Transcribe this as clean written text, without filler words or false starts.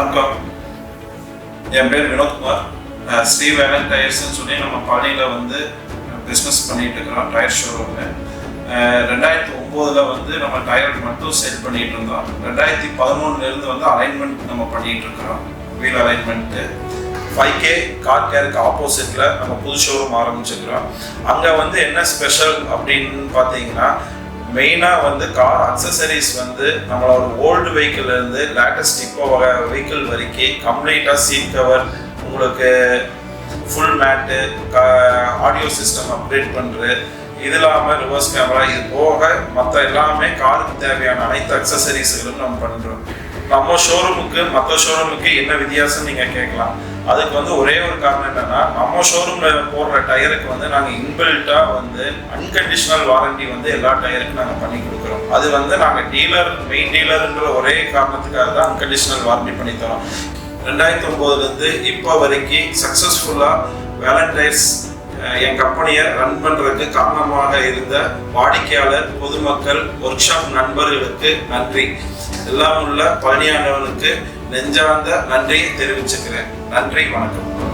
வணக்கம். என் பேர் வினோத்குமார். ஸ்ரீ வேலன் டயர்ஸ்ன்னு சொல்லி நம்ம பழனியில் வந்து பிஸ்னஸ் பண்ணிட்டு இருக்கிறோம். டயர் ஷோரூமு 2009 வந்து நம்ம டயர் மட்டும் சேல் பண்ணிட்டு இருந்தோம். 2011 வந்து அலைன்மெண்ட் நம்ம பண்ணிட்டு இருக்கிறோம். வீல் அலைன்மெண்ட்டு 5K கார் கேருக்கு ஆப்போசிட்ல நம்ம புது ஷோரூம் ஆரம்பிச்சிருக்கிறோம். அங்கே வந்து என்ன ஸ்பெஷல் அப்படின்னு பார்த்தீங்கன்னா, மெயினாக வந்து கார் அக்சசரிஸ் வந்து நம்மளோட ஓல்டு வெஹிக்கிள்லேருந்து லேட்டஸ்ட் இப்போ வெஹிக்கிள் வரைக்கும் கம்ப்ளீட்டாக சீட் கவர், உங்களுக்கு full mat, audio system update பண்ணுறது, இது இல்லாமல் ரிவர்ஸ் கேமரா, இது போக மற்ற எல்லாமே காருக்கு தேவையான அனைத்து அக்சசரிஸ்களும் நம்ம பண்ணுறோம். நம்ம ஷோரூமுக்கு மற்ற ஷோரூமுக்கு என்ன வித்தியாசம் நீங்கள் கேட்கலாம். அதுக்கு வந்து ஒரே ஒரு காரணம் என்னன்னா, நம்ம ஷோரூமில் போடுற டயருக்கு வந்து நாங்கள் இன்பில்ட்டாக வந்து அன்கண்டிஷனல் வாரண்டி வந்து எல்லா டயருக்கும் நாங்கள் பண்ணி கொடுக்குறோம். அது வந்து நாங்கள் மெயின் டீலருன்ற ஒரே காரணத்துக்காக தான் அன்கண்டிஷனல் வாரண்டி பண்ணி தரோம். 2009 இப்போ வரைக்கும் சக்ஸஸ்ஃபுல்லாக வேலன் டயர்ஸ் என் கம்பெனியை ரன் பண்ணுறதுக்கு காரணமாக இருந்த வாடிக்கையாளர், பொதுமக்கள், ஒர்க் ஷாப் நண்பர்களுக்கு நன்றி. எல்லாம் உள்ள பழனியாண்டவனுக்கு நெஞ்சார்ந்த நன்றியை தெரிவிச்சுக்கிறேன். நன்றி, வணக்கம்.